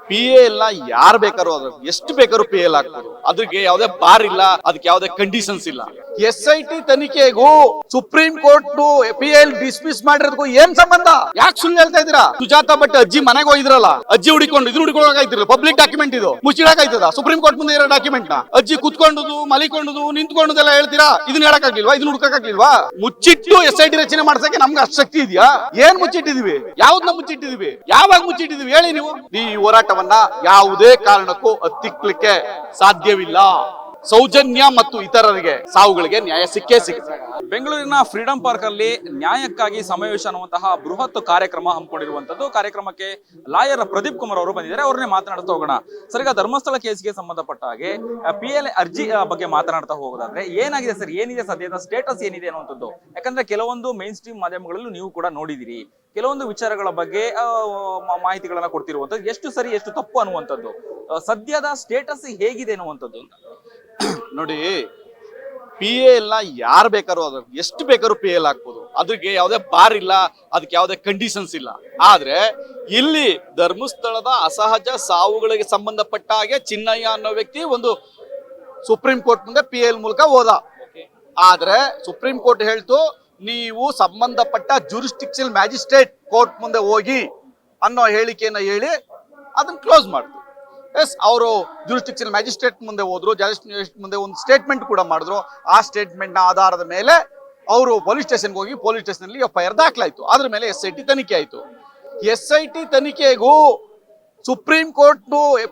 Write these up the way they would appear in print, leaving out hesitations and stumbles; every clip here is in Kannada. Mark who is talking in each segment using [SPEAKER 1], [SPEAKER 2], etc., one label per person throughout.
[SPEAKER 1] PA ಯಾರು ಬೇಕಾದ್ರೂ ಎಷ್ಟು ಬೇಕಾದ್ರೂ PA ಹಾಕ್ಬೋದು. ಅದಕ್ಕೆ ಯಾವುದೇ ಬಾರ್ ಇಲ್ಲ, ಅದಕ್ಕೆ ಯಾವುದೇ ಕಂಡೀಷನ್ಸ್ ಇಲ್ಲ. SIT ತನಿಖೆಗೂ ಸುಪ್ರೀಂ ಕೋರ್ಟ್ PA ಡಿಸ್ಮಿಸ್ ಮಾಡಿರೋದಕ್ಕೂ ಏನ್ ಸಂಬಂಧ? ಯಾಕೆ ಸುಳ್ಳು ಹೇಳ್ತಾ ಇದೀರಾ? ಸುಜಾತಾ ಭಟ್ ಅಜ್ಜಿ ಮನೆಗೆ ಹೋಗಿದ್ರಲ್ಲ, ಅಜ್ಜಿ ಹುಡುಕೊಳ್ಳೋಕಾಯ್ತಿರಲ್ಲ, ಪಬ್ಲಿಕ್ ಡಾಕ್ಯುಮೆಂಟ್ ಇದು, ಮುಚ್ಚಿಡಕಾಯ್ತದ? ಸುಪ್ರೀಂ ಕೋರ್ಟ್ ಮುಂದೆ ಇರೋ ಡಾಕ್ಯುಮೆಂಟ್ ನ ಅಜ್ಜಿ ಕುತ್ಕೊಂಡುದು, ಮಲಿಕೊಂಡುದು, ನಿಂತ್ಕೊಂಡುದೆಲ್ಲ ಹೇಳ್ತೀರಾ? ಇದನ್ನ ಹೇಳಕ್ಕಾಗ್ಲಿಲ್ವಾ? ಇದನ್ನ ಹುಡುಕಾಗ್ಲಿಲ್ವಾ? ಮುಚ್ಚಿಟ್ಟು SIT ರಚನೆ ಮಾಡ್ಸಕ್ಕೆ ನಮ್ಗೆ ಅಷ್ಟು ಶಕ್ತಿ ಇದೆಯಾ? ಏನ್ ಮುಚ್ಚಿಟ್ಟಿದೀವಿ? ಯಾವ್ದನ್ನ ಮುಚ್ಚಿಟ್ಟಿದೀವಿ? ಯಾವಾಗ ಮುಚ್ಚಿಟ್ಟಿದೀವಿ ಹೇಳಿ ನೀವು? ಈ ಹೋರಾಟವನ್ನ ಯಾವುದೇ ಕಾರಣಕ್ಕೂ ಹತ್ತಿಕ್ಲಿಕ್ಕೆ ಸಾಧ್ಯವಿಲ್ಲ. ಸೌಜನ್ಯ ಮತ್ತು ಇತರರಿಗೆ ಸಾವುಗಳಿಗೆ ನ್ಯಾಯ ಸಿಕ್ಕೇ ಸಿಗುತ್ತೆ.
[SPEAKER 2] ಬೆಂಗಳೂರಿನ ಫ್ರೀಡಂ ಪಾರ್ಕ್ ಅಲ್ಲಿ ನ್ಯಾಯಕ್ಕಾಗಿ ಸಮಾವೇಶ ಅನ್ನುವಂತಹ ಬೃಹತ್ ಕಾರ್ಯಕ್ರಮ ಹಮ್ಮಿಕೊಂಡಿರುವಂತದ್ದು. ಕಾರ್ಯಕ್ರಮಕ್ಕೆ ಲಾಯರ್ ಪ್ರದೀಪ್ ಕುಮಾರ್ ಅವರು ಬಂದಿದ್ದಾರೆ. ಅವ್ರನ್ನೇ ಮಾತನಾಡ್ತಾ ಹೋಗೋಣ. ಸರ್, ಈಗ ಧರ್ಮಸ್ಥಳ ಕೇಸ್ಗೆ ಸಂಬಂಧಪಟ್ಟ ಹಾಗೆ PA ಅರ್ಜಿ ಬಗ್ಗೆ ಮಾತನಾಡ್ತಾ ಹೋಗೋದಾದ್ರೆ ಏನಾಗಿದೆ ಸರ್? ಏನಿದೆ ಸದ್ಯದ ಸ್ಟೇಟಸ್ ಏನಿದೆ ಅನ್ನುವಂಥದ್ದು? ಯಾಕಂದ್ರೆ ಕೆಲವೊಂದು ಮೈನ್ ಸ್ಟ್ರೀಮ್ ಮಾಧ್ಯಮಗಳಲ್ಲೂ ನೀವು ಕೂಡ ನೋಡಿದಿರಿ, ಕೆಲವೊಂದು ವಿಚಾರಗಳ ಬಗ್ಗೆ ಮಾಹಿತಿಗಳನ್ನ ಕೊಡ್ತಿರುವಂತದ್ದು. ಎಷ್ಟು ಸರಿ ಎಷ್ಟು ತಪ್ಪು ಅನ್ನುವಂಥದ್ದು, ಸದ್ಯದ ಸ್ಟೇಟಸ್ ಹೇಗಿದೆ ಅನ್ನುವಂಥದ್ದು ಅಂತ
[SPEAKER 1] ನೋಡಿ. PA ಯಾರು ಬೇಕಾದ್ರೂ ಎಷ್ಟು ಬೇಕಾದ್ರೂ PA ಹಾಕ್ಬೋದು. ಅದಕ್ಕೆ ಯಾವುದೇ ಬಾರ್ ಇಲ್ಲ, ಅದಕ್ಕೆ ಯಾವುದೇ ಕಂಡೀಷನ್ಸ್ ಇಲ್ಲ. ಆದ್ರೆ ಇಲ್ಲಿ ಧರ್ಮಸ್ಥಳದ ಅಸಹಜ ಸಾವುಗಳಿಗೆ ಸಂಬಂಧಪಟ್ಟ ಹಾಗೆ ಚಿನ್ನಯ್ಯ ಅನ್ನೋ ವ್ಯಕ್ತಿ ಒಂದು ಸುಪ್ರೀಂ ಕೋರ್ಟ್ ಮುಂದೆ PA ಮೂಲಕ ಹೋದ. ಆದ್ರೆ ಸುಪ್ರೀಂ ಕೋರ್ಟ್ ಹೇಳ್ತು, ನೀವು ಸಂಬಂಧಪಟ್ಟ ಜೂರಿಸ್ಡಿಕ್ಷನಲ್ ಮ್ಯಾಜಿಸ್ಟ್ರೇಟ್ ಕೋರ್ಟ್ ಮುಂದೆ ಹೋಗಿ ಅನ್ನೋ ಹೇಳಿಕೆಯನ್ನ ಹೇಳಿ ಅದನ್ನ ಕ್ಲೋಸ್ ಮಾಡಿದ್ರು. ಎಸ್, ಅವರು ಜೂರಿಸ್ಡಿಕ್ಷನಲ್ ಮ್ಯಾಜಿಸ್ಟ್ರೇಟ್ ಮುಂದೆ ಹೋದ್ರು, ಮ್ಯಾಜಿಸ್ಟ್ರೇಟ್ ಮುಂದೆ ಒಂದು ಸ್ಟೇಟ್ಮೆಂಟ್ ಕೂಡ ಮಾಡಿದ್ರು. ಆ ಸ್ಟೇಟ್ಮೆಂಟ್ ನ ಆಧಾರದ ಮೇಲೆ ಅವರು ಪೊಲೀಸ್ ಸ್ಟೇಷನ್ಗೆ ಹೋಗಿ ಪೊಲೀಸ್ ಸ್ಟೇಷನ್ ಅಲ್ಲಿ FIR ದಾಖಲಾಯಿತು. ಅದ್ರ ಮೇಲೆ SIT ತನಿಖೆ ಆಯ್ತು. SIT ತನಿಖೆಗೂ ಸುಪ್ರೀಂ ಕೋರ್ಟ್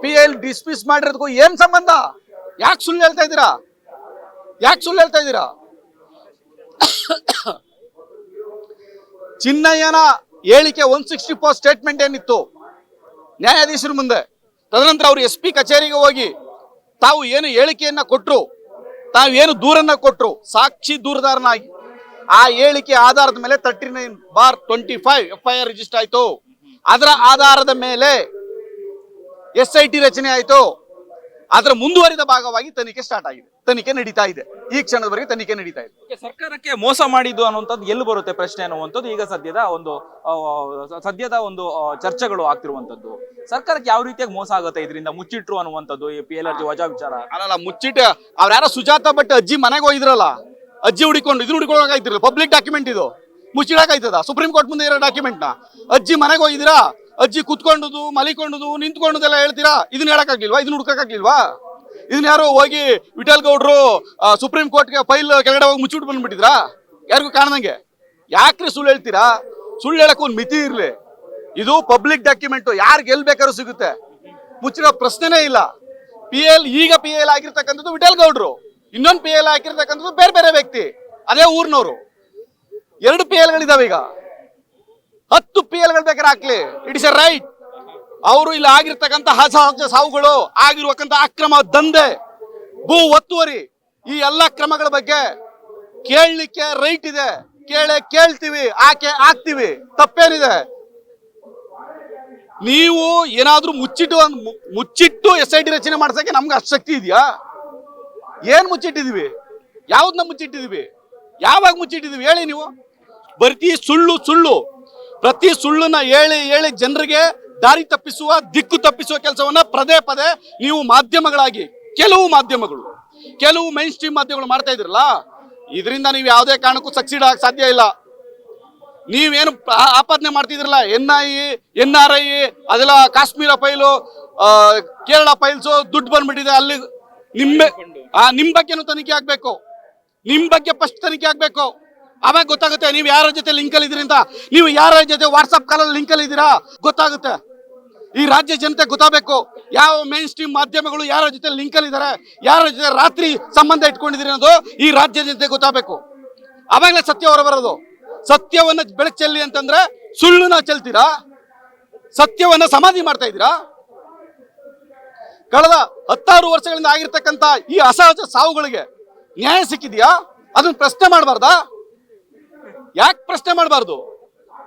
[SPEAKER 1] PA ಡಿಸ್ಮಿಸ್ ಮಾಡಿರೋದಕ್ಕೂ ಏನ್ ಸಂಬಂಧ? ಯಾಕೆ ಸುಳ್ಳು ಹೇಳ್ತಾ ಇದ್ದೀರಾ? ಚಿನ್ನಯ್ಯನ ಹೇಳಿಕೆ 164 ಸ್ಟೇಟ್ಮೆಂಟ್ ಏನಿತ್ತು ನ್ಯಾಯಾಧೀಶರ ಮುಂದೆ, ತದನಂತರ ಅವರು SP ಕಚೇರಿಗೆ ಹೋಗಿ ತಾವು ಏನು ಹೇಳಿಕೆಯನ್ನ ಕೊಟ್ರು, ತಾವು ಏನು ದೂರನ್ನ ಕೊಟ್ರು, ಸಾಕ್ಷಿ ದೂರದಾರನಾಗಿ ಆ ಹೇಳಿಕೆ ಆಧಾರದ ಮೇಲೆ 39/25 FIR ರಿಜಿಸ್ಟರ್ ಆಯ್ತು. ಅದರ ಆಧಾರದ ಮೇಲೆ SIT ರಚನೆ ಆಯ್ತು. ಅದರ ಮುಂದುವರಿದ ಭಾಗವಾಗಿ ತನಿಖೆ ಸ್ಟಾರ್ಟ್ ಆಗಿದೆ, ತನಿಖೆ ನಡೀತಾ ಇದೆ. ಈ ಕ್ಷಣದವರೆಗೆ ತನಿಖೆ ನಡೀತಾ ಇದೆ.
[SPEAKER 2] ಸರ್ಕಾರಕ್ಕೆ ಮೋಸ ಮಾಡಿದ್ದು ಅನ್ನುವಂಥದ್ದು ಎಲ್ಲಿ ಬರುತ್ತೆ ಪ್ರಶ್ನೆ ಅನ್ನುವಂಥದ್ದು ಈಗ ಸದ್ಯದ ಒಂದು ಚರ್ಚೆಗಳು ಆಗ್ತಿರುವಂತದ್ದು. ಸರ್ಕಾರಕ್ಕೆ ಯಾವ ರೀತಿಯಾಗಿ ಮೋಸ ಆಗುತ್ತೆ ಇದರಿಂದ? ಮುಚ್ಚಿಟ್ರು ಅನ್ನುವಂಥದ್ದು ಈ PA ಅರ್ಜಿ ವಜಾ ವಿಚಾರ
[SPEAKER 1] ಅಲ್ಲ, ಮುಚ್ಚಿಟ್ಟ ಅವ್ರ್ಯಾರ ಸುಜಾತಾ ಭಟ್ ಅಜ್ಜಿ ಮನೆಗೆ ಹೋಗಿದ್ರಲ್ಲ, ಅಜ್ಜಿ ಹುಡುಕೊಳ್ಳೋಕಾಯ್ತಿರಲ್ಲ, ಪಬ್ಲಿಕ್ ಡಾಕ್ಯುಮೆಂಟ್ ಇದು, ಮುಚ್ಚಿಡಕಾಯ್ತದ? ಸುಪ್ರೀಂ ಕೋರ್ಟ್ ಮುಂದೆ ಇರೋ ಡಾಕ್ಯುಮೆಂಟ್ ನ ಅಜ್ಜಿ ಮನೆಗೆ ಹೋಗಿದ್ದೀರಾ? ಅಜ್ಜಿ ಕುತ್ಕೊಂಡುದು, ಮಲಿಕೊಂಡುದು, ನಿಂತ್ಕೊಂಡುದೆಲ್ಲ ಹೇಳ್ತೀರಾ? ಇದನ್ನ ಹೇಳಕ್ಕಾಗ್ಲಿಲ್ವಾ? ಇದನ್ನ ಹುಡುಕಾಗ್ಲಿಲ್ವಾ? ಇದನ್ನ ಯಾರು ಹೋಗಿ ವಿಠಲ್ ಗೌಡ್ರು ಸುಪ್ರೀಂ ಕೋರ್ಟ್ಗೆ ಫೈಲ್ ಕೆಳಗಡೆ ಹೋಗಿ ಮುಚ್ಚಿಟ್ಟು ಬಂದ್ಬಿಟ್ಟಿದ್ರಾ? ಯಾರಿಗೂ ಕಾಣದಂಗೆ ಯಾಕ್ರಿ ಸುಳ್ಳು ಹೇಳ್ತೀರಾ? ಸುಳ್ಳು ಹೇಳಕ್ ಒಂದು ಮಿತಿ ಇರ್ಲಿ. ಇದು ಪಬ್ಲಿಕ್ ಡಾಕ್ಯುಮೆಂಟ್, ಯಾರಿಗೆ ಎಲ್ಲಿ ಬೇಕಾದ್ರೂ ಸಿಗುತ್ತೆ, ಮುಚ್ಚಿರೋ ಪ್ರಶ್ನೆನೇ ಇಲ್ಲ. ಈಗ PA ಆಗಿರ್ತಕ್ಕಂಥದ್ದು ವಿಠಲ್ ಗೌಡ್ರು, ಇನ್ನೊಂದು PA ಆಗಿರ್ತಕ್ಕಂಥದ್ದು ಬೇರೆ ಬೇರೆ ವ್ಯಕ್ತಿ, ಅದೇ ಊರ್ನವರು. 2 PA ಈಗ 10 PA ಬೇಕಾದ್ರೆ ಹಾಕ್ಲಿ, ಇಟ್ ಇಸ್ ಎ ರೈಟ್. ಅವರು ಇಲ್ಲಿ ಆಗಿರ್ತಕ್ಕಂಥ ಅಸಹಜ ಸಾವುಗಳು, ಆಗಿರುವಂತ ಅಕ್ರಮ ದಂಧೆ, ಭೂ ಒತ್ತುವರಿ, ಈ ಎಲ್ಲ ಕ್ರಮಗಳ ಬಗ್ಗೆ ಕೇಳಲಿಕ್ಕೆ ರೈಟ್ ಇದೆ. ಕೇಳ್ತೀವಿ, ಆಗ್ತೀವಿ, ತಪ್ಪೇನಿದೆ? ನೀವು ಏನಾದ್ರೂ ಮುಚ್ಚಿಟ್ಟು SIT ರಚನೆ ಮಾಡ್ಸಕ್ಕೆ ನಮ್ಗೆ ಅಷ್ಟು ಶಕ್ತಿ ಇದೆಯಾ? ಏನ್ ಮುಚ್ಚಿಟ್ಟಿದೀವಿ? ಯಾವ್ದನ್ನ ಮುಚ್ಚಿಟ್ಟಿದೀವಿ? ಯಾವಾಗ ಮುಚ್ಚಿಟ್ಟಿದೀವಿ ಹೇಳಿ ನೀವು? ಪ್ರತಿ ಸುಳ್ಳನ್ನ ಹೇಳಿ ಜನರಿಗೆ ದಾರಿ ತಪ್ಪಿಸುವ, ದಿಕ್ಕು ತಪ್ಪಿಸುವ ಕೆಲಸವನ್ನ ಪದೇ ನೀವು ಮಾಧ್ಯಮಗಳಾಗಿ, ಕೆಲವು ಮೈನ್ ಸ್ಟ್ರೀಮ್ ಮಾಧ್ಯಮಗಳು ಮಾಡ್ತಾ ಇದ್ರಲ್ಲ, ಇದರಿಂದ ನೀವು ಯಾವುದೇ ಕಾರಣಕ್ಕೂ ಸಕ್ಸೀಡ್ ಆಗಕ್ಕೆ ಸಾಧ್ಯ ಇಲ್ಲ. ನೀವೇನು ಆಪಾದನೆ ಮಾಡ್ತಿದ್ರಲ್ಲ, NRI ಅದೆಲ್ಲ ಕಾಶ್ಮೀರ ಫೈಲು, ಕೇರಳ ಫೈಲ್ಸ್, ದುಡ್ಡು ಬಂದ್ಬಿಟ್ಟಿದೆ ಅಲ್ಲಿ. ನಿಮ್ ಬಗ್ಗೆನೂ ತನಿಖೆ ಆಗ್ಬೇಕು, ನಿಮ್ ಬಗ್ಗೆ ಫಸ್ಟ್ ತನಿಖೆ ಆಗ್ಬೇಕು. ಅವಾಗ ಗೊತ್ತಾಗುತ್ತೆ ನೀವು ಯಾರ ಜೊತೆ ಲಿಂಕ್ ಅಲ್ಲಿ ಇದೀರಿ ಅಂತ. ನೀವು ಯಾರ ಜೊತೆ ವಾಟ್ಸ್ಆಪ್ ಕಾಲಲ್ಲಿ ಲಿಂಕ್ ಅಲ್ಲಿ ಇದ್ದೀರಾ ಗೊತ್ತಾಗುತ್ತೆ. ಈ ರಾಜ್ಯ ಜನತೆ ಗೊತ್ತಾಗಬೇಕು ಯಾವ ಮೈನ್ ಸ್ಟ್ರೀಮ್ ಮಾಧ್ಯಮಗಳು ಯಾರ ಜೊತೆ ಲಿಂಕ್ ಅಲ್ಲಿ ಇದ್ದಾರೆ, ಯಾರ ಜೊತೆ ರಾತ್ರಿ ಸಂಬಂಧ ಇಟ್ಕೊಂಡಿದ್ದೀರಿ ಅನ್ನೋದು ಈ ರಾಜ್ಯ ಜನತೆ ಗೊತ್ತಾಗಬೇಕು. ಅವಾಗಲೇ ಸತ್ಯ ಹೊರ ಬರೋದು. ಸತ್ಯವನ್ನ ಬೆಳಕು ಚೆಲ್ಲಿ ಅಂತಂದ್ರೆ ಸುಳ್ಳನ್ನ ಚೆಲ್ತೀರಾ? ಸತ್ಯವನ್ನ ಸಮಾಧಿ ಮಾಡ್ತಾ ಇದ್ದೀರಾ? ಕಳೆದ 16 ವರ್ಷಗಳಿಂದ ಆಗಿರ್ತಕ್ಕಂಥ ಈ ಅಸಹಜ ಸಾವುಗಳಿಗೆ ನ್ಯಾಯ ಸಿಕ್ಕಿದ್ಯಾ? ಅದನ್ನ ಪ್ರಶ್ನೆ ಮಾಡಬಾರ್ದಾ? ಯಾಕೆ ಪ್ರಶ್ನೆ ಮಾಡಬಾರ್ದು?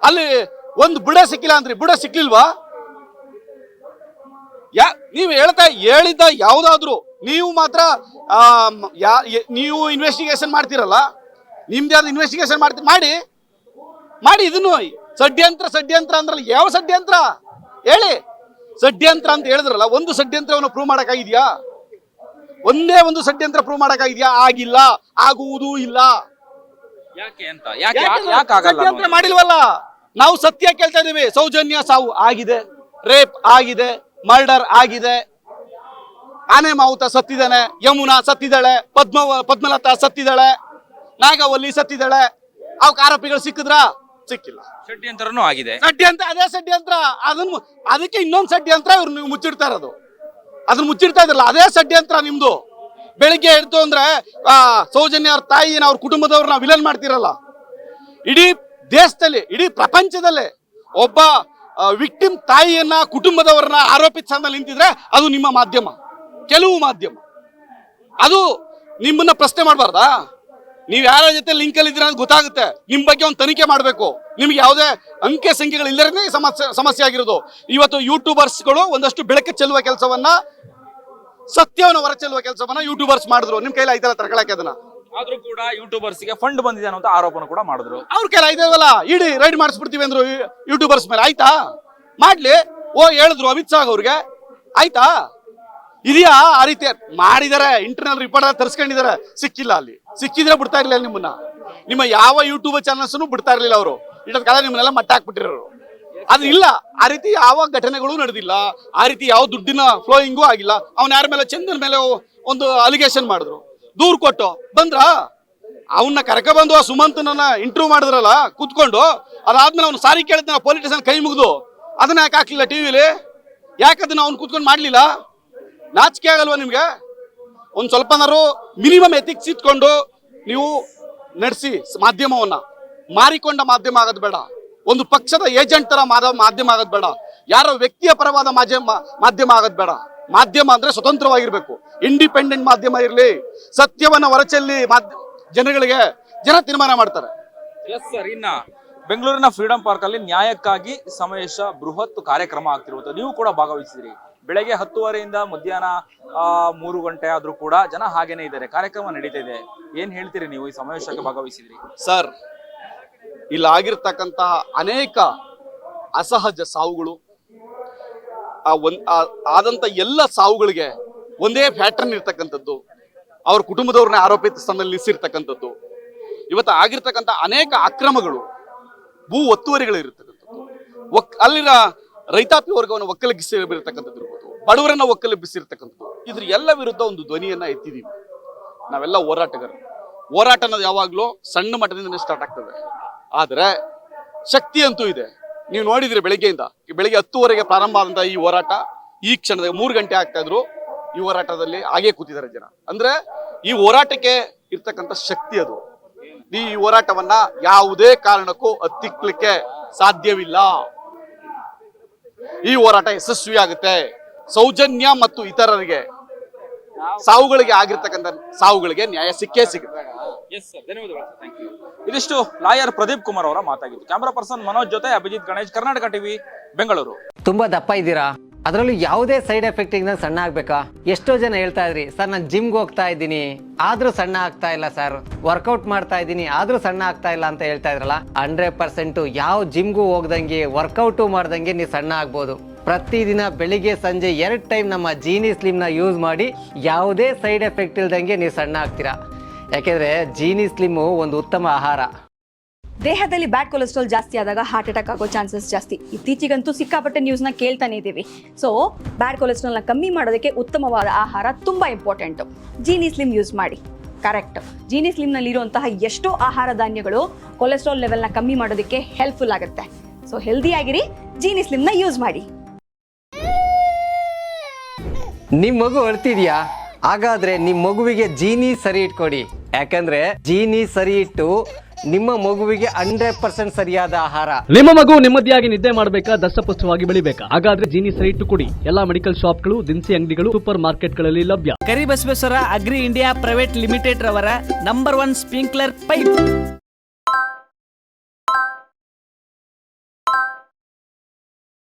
[SPEAKER 1] ಅಲ್ಲಿ ಒಂದು ಬುಡ ಸಿಕ್ಕಿಲ್ಲ ಅಂದ್ರಿ, ಬುಡ ಸಿಕ್ಲಿಲ್ವಾ? ನೀವು ಹೇಳಿದ್ದ ಯಾವ್ದಾದ್ರು ನೀವು ಮಾತ್ರ ನೀವು ಇನ್ವೆಸ್ಟಿಗೇಷನ್ ಮಾಡ್ತೀರಲ್ಲ, ನಿಮ್ದು ಯಾವ್ದು ಇನ್ವೆಸ್ಟಿಗೇಷನ್ ಮಾಡಿ ಇದನ್ನು ಷಡ್ಯಂತ್ರ ಅಂದ್ರಲ್ಲ, ಯಾವ ಷಡ್ಯಂತ್ರ ಹೇಳಿ? ಷಡ್ಯಂತ್ರ ಅಂತ ಹೇಳಿದ್ರಲ್ಲ, ಒಂದು ಷಡ್ಯಂತ್ರವನ್ನು ಪ್ರೂವ್ ಮಾಡಕ್ಕಾಗಿದ್ಯಾ? ಒಂದೇ ಒಂದು ಷಡ್ಯಂತ್ರ ಪ್ರೂವ್ ಮಾಡಕ್ಕಾಗಿದ್ಯಾ? ಆಗಿಲ್ಲ, ಆಗುವುದೂ ಇಲ್ಲ.
[SPEAKER 2] ಯಾಕೆ ಅಂತ ಯಾಕೆ ಯಾಕೆ ಆಗಲ್ಲ
[SPEAKER 1] ಷಡ್ಯಂತ್ರ ಮಾಡಿಲ್ವಲ್ಲ. ನಾವು ಸತ್ಯ ಕೇಳ್ತಾ ಇದೀವಿ. ಸೌಜನ್ಯ ಸಾವು ಆಗಿದೆ, ರೇಪ್ ಆಗಿದೆ, ಮರ್ಡರ್ ಆಗಿದೆ, ಆನೆ ಮಾವುತ ಸತ್ತಿದ್ದಾನೆ, ಯಮುನಾ ಸತ್ತಿದ್ದಾಳೆ, ಪದ್ಮಲತಾ ಸತ್ತಿದ್ದಾಳೆ, ನಾಗವಲ್ಲಿ ಸತ್ತಿದ್ದಾಳೆ. ಅವಕ್ಕೆ ಆರೋಪಿಗಳು ಸಿಕ್ಕಿದ್ರಾ? ಸಿಕ್ಕಿಲ್ಲ.
[SPEAKER 2] ಷಡ್ಯಂತ್ರನೂ ಆಗಿದೆ.
[SPEAKER 1] ಷಡ್ಯಂತ್ರ, ಅದೇ ಷಡ್ಯಂತ್ರ. ಅದಕ್ಕೆ ಇನ್ನೊಂದು ಷಡ್ಯಂತ್ರ ಇವ್ರು ನೀವು ಮುಚ್ಚಿಡ್ತಾ ಇರೋದು. ಅದನ್ನ ಮುಚ್ಚಿಡ್ತಾ ಇದ್ರಲ್ಲ, ಅದೇ ಷಡ್ಯಂತ್ರ ನಿಮ್ದು. ಬೆಳಿಗ್ಗೆ ಎಡ್ತು ಅಂದ್ರೆ ಸೌಜನ್ಯ ಅವ್ರ ತಾಯಿನ, ಅವ್ರ ಕುಟುಂಬದವ್ರನ್ನ ವಿಲನ್ ಮಾಡ್ತಿರಲ್ಲ. ಇಡೀ ದೇಶದಲ್ಲಿ, ಇಡೀ ಪ್ರಪಂಚದಲ್ಲೇ ಒಬ್ಬ ವಿಕ್ಟಿಮ್ ತಾಯಿಯನ್ನ, ಕುಟುಂಬದವರನ್ನ ಆರೋಪಿತ ಸ್ಥಾನದಲ್ಲಿ ನಿಂತಿದ್ರೆ ಅದು ನಿಮ್ಮ ಮಾಧ್ಯಮ, ಕೆಲವು ಮಾಧ್ಯಮ. ಅದು ನಿಮ್ಮನ್ನ ಪ್ರಶ್ನೆ ಮಾಡಬಾರ್ದಾ? ನೀವು ಯಾರ ಜೊತೆ ಲಿಂಕ್ ಅಲ್ಲಿ ಇದ್ದೀರಾ ಅಂತ ಗೊತ್ತಾಗುತ್ತೆ. ನಿಮ್ ಬಗ್ಗೆ ಒಂದು ತನಿಖೆ ಮಾಡಬೇಕು. ನಿಮ್ಗೆ ಯಾವುದೇ ಅಂಕೆ ಸಂಖ್ಯೆಗಳು ಇಲ್ಲದೇ ಸಮಸ್ಯೆ ಆಗಿರೋದು. ಇವತ್ತು ಯೂಟ್ಯೂಬರ್ಸ್ಗಳು ಒಂದಷ್ಟು ಬೆಳಕು ಚೆಲ್ಲುವ ಕೆಲಸವನ್ನ, ಸತ್ಯವನ್ನು ಹೊರಚೆಲ್ಲುವ ಕೆಲಸವನ್ನ ಯೂಟ್ಯೂಬರ್ಸ್ ಮಾಡಿದ್ರು. ನಿಮ್ ಕೈಲಿ ಆಯ್ತಲ್ಲ ತಗೊಳಕ್ಕೆ ಅದನ್ನ.
[SPEAKER 2] ಆದ್ರೂ ಕೂಡ ಯೂಟ್ಯೂಬರ್ಸ್ ಗೆ ಫಂಡ್ ಬಂದಿದೆ ಅನ್ನೋ ಆರೋಪನ ಕೂಡ ಮಾಡಿದ್ರು.
[SPEAKER 1] ಅವ್ರ ಕೈಲಿ ಆಯ್ತವಲ್ಲ, ಇಡೀ ರೈಡ್ ಮಾಡಿಸ್ಬಿಡ್ತೀವಿ ಅಂದ್ರು ಯೂಟ್ಯೂಬರ್ಸ್ ಮೇಲೆ. ಆಯ್ತಾ? ಮಾಡ್ಲಿ. ಹೇಳಿದ್ರು ಅಮಿತ್ ಶಾ ಅವ್ರಿಗೆ. ಆಯ್ತಾ? ಇದೆಯಾ? ಆ ರೀತಿ ಮಾಡಿದಾರೆ. ಇಂಟರ್ನಲ್ ರಿಪೋರ್ಟ್ ತರಿಸ್ಕೊಂಡಿದ್ದಾರೆ. ಸಿಕ್ಕಿಲ್ಲ. ಅಲ್ಲಿ ಸಿಕ್ಕಿದ್ರೆ ಬಿಡ್ತಾ ಇರ್ಲಿಲ್ಲ ನಿಮ್ಮನ್ನ. ನಿಮ್ಮ ಯಾವ ಯೂಟ್ಯೂಬ್ ಚಾನಲ್ಸ್ ಬಿಡ್ತಾ ಇರ್ಲಿಲ್ಲ ಅವರು. ಇಷ್ಟೊಂದು ಕಾಲ ನಿಮ್ಮನ್ನೆಲ್ಲ ಮಟ್ಟ ಹಾಕ್ಬಿಟ್ಟಿರೋರು. ಅದು ಇಲ್ಲ. ಆ ರೀತಿ ಯಾವ ಘಟನೆಗಳು ನಡೆದಿಲ್ಲ. ಆ ರೀತಿ ಯಾವ ದುಡ್ಡಿನ ಫ್ಲೋಯಿಂಗು ಆಗಿಲ್ಲ. ಅವ್ನ ಯಾರ ಮೇಲೆ, ಚಂದನ್ ಮೇಲೆ ಒಂದು ಅಲಿಗೇಷನ್ ಮಾಡಿದ್ರು, ದೂರ್ ಕೊಟ್ಟು ಬಂದ್ರ. ಅವನ್ನ ಕರ್ಕ ಬಂದು ಆ ಸುಮಂತನನ್ನ ಇಂಟರ್ವ್ಯೂ ಮಾಡಿದ್ರಲ್ಲ ಕೂತ್ಕೊಂಡು. ಅದಾದ್ಮೇಲೆ ಅವ್ನು ಸಾರಿ ಕೇಳಿದ್ನ ಪೊಲಿಟಿಷಿಯನ್ ಕೈ ಮುಗಿದು. ಅದನ್ನ ಯಾಕೆ ಹಾಕ್ಲಿಲ್ಲ ಟಿವಿಲಿ? ಯಾಕೆ ಅದನ್ನ ಅವ್ನು ಕೂತ್ಕೊಂಡು ಮಾಡ್ಲಿಲ್ಲ? ನಾಚಿಕೆ ಆಗಲ್ವಾ ನಿಮ್ಗೆ? ಒಂದ್ ಸ್ವಲ್ಪನಾರು ಮಿನಿಮಮ್ ಎಥಿಕ್ಸ್ ಇಟ್ಕೊಂಡು ನೀವು ನಡೆಸಿ ಮಾಧ್ಯಮವನ್ನ. ಮಾರಿಕೊಂಡ ಮಾಧ್ಯಮ ಆಗೋದು ಬೇಡ. ಒಂದು ಪಕ್ಷದ ಏಜೆಂಟ್ ತರ ಮಾಧ್ಯಮ ಆಗೋದು ಬೇಡ. ಯಾರೋ ವ್ಯಕ್ತಿಯ ಪರವಾದ ಮಾಧ್ಯಮ ಆಗೋದು ಬೇಡ. ಮಾಧ್ಯಮ ಅಂದ್ರೆ ಸ್ವತಂತ್ರವಾಗಿರ್ಬೇಕು. ಇಂಡಿಪೆಂಡೆಂಟ್ ಮಾಧ್ಯಮ ಇರಲಿ. ಸತ್ಯವನ್ನ ಹೊರಚೆಲ್ಲಿ ಜನಗಳಿಗೆ ಜನ ತೀರ್ಮಾನ ಮಾಡ್ತಾರೆ.
[SPEAKER 2] Yes sir. ಇನ್ನ ಬೆಂಗಳೂರಿನ ಫ್ರೀಡಂ ಪಾರ್ಕ್ ಅಲ್ಲಿ ನ್ಯಾಯಕ್ಕಾಗಿ ಸಮಾವೇಶ ಬೃಹತ್ ಕಾರ್ಯಕ್ರಮ ಆಗ್ತಿರುವುದು. ನೀವು ಕೂಡ ಭಾಗವಹಿಸಿದ್ರಿ. ಬೆಳಗ್ಗೆ 10:30 ಮಧ್ಯಾಹ್ನ 3 ಗಂಟೆ ಆದ್ರೂ ಕೂಡ ಜನ ಹಾಗೇನೆ ಇದ್ದಾರೆ. ಕಾರ್ಯಕ್ರಮ ನಡೀತಾ ಇದೆ. ಏನ್ ಹೇಳ್ತೀರಿ ನೀವು ಈ ಸಮಾವೇಶಕ್ಕೆ ಭಾಗವಹಿಸಿದ್ರಿ?
[SPEAKER 1] ಸರ್, ಇಲ್ಲಿ ಆಗಿರ್ತಕ್ಕಂತಹ ಅನೇಕ ಅಸಹಜ ಸಾವುಗಳು, ಆದಂತ ಎಲ್ಲ ಸಾವುಗಳಿಗೆ ಒಂದೇ ಪ್ಯಾಟರ್ನ್ ಇರ್ತಕ್ಕಂಥದ್ದು. ಅವ್ರ ಕುಟುಂಬದವ್ರನ್ನ ಆರೋಪಿತ ಸ್ಥಾನದಲ್ಲಿ ನಿಲ್ಲಿಸಿರ್ತಕ್ಕಂಥದ್ದು. ಇವತ್ತು ಆಗಿರ್ತಕ್ಕಂಥ ಅನೇಕ ಅಕ್ರಮಗಳು, ಭೂ ಒತ್ತುವರಿಗಳು ಇರತಕ್ಕಂಥದ್ದು, ಅಲ್ಲಿನ ರೈತಾಪಿ ವರ್ಗವನ್ನು ಒಕ್ಕಲಿಗಿಸಿರ್ತಕ್ಕಂಥದ್ದು ಇರ್ಬೋದು, ಬಡವರನ್ನ ಒಕ್ಕಲಿಗಿಸಿರ್ತಕ್ಕಂಥದ್ದು. ಇದ್ರ ಎಲ್ಲ ವಿರುದ್ಧ ಒಂದು ಧ್ವನಿಯನ್ನ ಎತ್ತಿದೀವಿ ನಾವೆಲ್ಲ ಹೋರಾಟಗಾರರು. ಹೋರಾಟ ಅನ್ನೋದು ಯಾವಾಗ್ಲೂ ಸಣ್ಣ ಮಟ್ಟದಿಂದ ಸ್ಟಾರ್ಟ್ ಆಗ್ತದೆ. ಆದ್ರೆ ಶಕ್ತಿ ಅಂತೂ ಇದೆ. ನೀವು ನೋಡಿದ್ರಿ ಬೆಳಿಗ್ಗೆಯಿಂದ, ಬೆಳಿಗ್ಗೆ 10:00 ಪ್ರಾರಂಭ ಆದಂತ ಈ ಹೋರಾಟ ಈ ಕ್ಷಣದಾಗ 3 ಗಂಟೆ ಆಗ್ತಾ ಇದ್ರು. ಈ ಹೋರಾಟದಲ್ಲಿ ಹಾಗೆ ಕೂತಿದ್ದಾರೆ ಜನ. ಅಂದ್ರೆ ಈ ಹೋರಾಟಕ್ಕೆ ಇರ್ತಕ್ಕಂಥ ಶಕ್ತಿ ಅದು. ಈ ಹೋರಾಟವನ್ನ ಯಾವುದೇ ಕಾರಣಕ್ಕೂ ಹತ್ತಿಕ್ಕಲಿಕ್ಕೆ ಸಾಧ್ಯವಿಲ್ಲ. ಈ ಹೋರಾಟ ಯಶಸ್ವಿ ಆಗುತ್ತೆ. ಸೌಜನ್ಯ ಮತ್ತು ಇತರರಿಗೆ ಸಾವುಗಳಿಗೆ ಆಗಿರ್ತಕ್ಕಂಥ ಸಾವುಗಳಿಗೆ ನ್ಯಾಯ ಸಿಕ್ಕೇ ಸಿಗುತ್ತೆ.
[SPEAKER 2] ಇದಿಷ್ಟು ಲಾಯರ್ ಪ್ರದೀಪ್ ಕುಮಾರ್ ಅವರ ಮಾತಾಗಿತ್ತು. ಕ್ಯಾಮರಾ ಪರ್ಸನ್ ಮನೋಜ್ ಜೊತೆ ಅಭಿಜಿತ್ ಗಣೇಶ್, ಕರ್ನಾಟಕ ಟಿವಿ, ಬೆಂಗಳೂರು.
[SPEAKER 3] ತುಂಬಾ ದಪ್ಪ ಇದ್ದೀರಾ? ಅದರಲ್ಲೂ ಯಾವುದೇ ಸೈಡ್ ಎಫೆಕ್ಟ್ ಇಂದ ಸಣ್ಣ ಆಗ್ಬೇಕಾ? ಎಷ್ಟೋ ಜನ ಹೇಳ್ತಾ ಇದ್ರಿ, ಸರ್ ನಾನು ಜಿಮ್ಗೆ ಹೋಗ್ತಾ ಇದ್ದೀನಿ ಆದ್ರೂ ಸಣ್ಣ ಆಗ್ತಾ ಇಲ್ಲ ಸರ್, ವರ್ಕೌಟ್ ಮಾಡ್ತಾ ಇದ್ದೀನಿ ಆದ್ರೂ ಸಣ್ಣ ಆಗ್ತಾ ಇಲ್ಲ ಅಂತ ಹೇಳ್ತಾ ಇದ್ರಲ್ಲ. 100% ಯಾವ ಜಿಮ್ಗೂ ಹೋಗ್ದಂಗೆ ವರ್ಕೌಟು ಮಾಡ್ದಂಗೆ ನೀವು ಸಣ್ಣ ಆಗ್ಬೋದು. ಪ್ರತಿದಿನ ಬೆಳಿಗ್ಗೆ ಸಂಜೆ 2 ಟೈಮ್ ನಮ್ಮ ಜೀನಿ ಸ್ಲಿಮ್ ನ ಯೂಸ್ ಮಾಡಿ ಯಾವುದೇ ಸೈಡ್ ಎಫೆಕ್ಟ್ ಇಲ್ದಂಗೆ ನೀವು ಸಣ್ಣ ಆಗ್ತೀರಾ. ಯಾಕೆಂದ್ರೆ ಜೀನಿ ಸ್ಲಿಮ್ ಒಂದು ಉತ್ತಮ ಆಹಾರ.
[SPEAKER 4] ದೇಹದಲ್ಲಿ ಬ್ಯಾಡ್ ಕೊಲೆಸ್ಟ್ರಾಲ್ ಜಾಸ್ತಿ ಆದಾಗ ಹಾರ್ಟ್ ಅಟ್ಯಾಕ್ ಆಗೋ ಚಾನ್ಸಸ್ ಜಾಸ್ತಿ. ಇತ್ತೀಚೆಗಂತೂ ಸಿಕ್ಕಾಪಟ್ಟೆ ನ್ಯೂಸ್ನ ಕೇಳ್ತಾನೆ ಇದ್ದೀವಿ. ಸೊ ಬ್ಯಾಡ್ ಕೊಲೆಸ್ಟ್ರಾಲ್ನ ಕಮ್ಮಿ ಮಾಡೋದಕ್ಕೆ ಉತ್ತಮವಾದ ಆಹಾರ ತುಂಬ ಇಂಪಾರ್ಟೆಂಟು. ಜೀನಿ ಸ್ಲಿಮ್ ಯೂಸ್ ಮಾಡಿ. ಕರೆಕ್ಟ್. ಜೀನಿ ಸ್ಲಿಮ್ನಲ್ಲಿರುವಂತಹ ಎಷ್ಟೋ ಆಹಾರ ಧಾನ್ಯಗಳು ಕೊಲೆಸ್ಟ್ರಾಲ್ ಲೆವೆಲ್ನ ಕಮ್ಮಿ ಮಾಡೋದಕ್ಕೆ ಹೆಲ್ಪ್ಫುಲ್ ಆಗುತ್ತೆ. ಸೊ ಹೆಲ್ದಿಯಾಗಿರಿ, ಜೀನಿ ಸ್ಲಿಮ್ನ ಯೂಸ್ ಮಾಡಿ.
[SPEAKER 3] ನಿಮ್ಮ ಮಗು ಅಳ್ತಿದ್ಯಾ? ಹಾಗಾದ್ರೆ ನಿಮ್ಮ ಮಗುವಿಗೆ ಜೀನಿ ಸರಿ ಇಟ್ಕೊಡಿ. ಯಾಕಂದ್ರೆ ಜೀನಿ ಸರಿ ಇಟ್ಟು ನಿಮ್ಮ ಮಗುವಿಗೆ 100% ಸರಿಯಾದ ಆಹಾರ.
[SPEAKER 5] ನಿಮ್ಮ ಮಗು ನೆಮ್ಮದಿಯಾಗಿ ನಿದ್ದೆ ಮಾಡಬೇಕಾ, ದಷ್ಟಪುಷ್ಟವಾಗಿ ಬೆಳಿಬೇಕಾ? ಹಾಗಾದ್ರೆ ಜೀನಿ ಸರಿ ಇಟ್ಟು ಕೊಡಿ. ಎಲ್ಲಾ ಮೆಡಿಕಲ್ ಶಾಪ್ಗಳು, ದಿನಸಿ ಅಂಗಡಿಗಳು, ಸೂಪರ್ ಮಾರ್ಕೆಟ್ಗಳಲ್ಲಿ ಲಭ್ಯ.
[SPEAKER 6] Karibasaveshwara agri India private limited ರವರ ನಂಬರ್ 1 ಸ್ಪ್ರಿಂಕ್ಲರ್ ಪೈಪ್.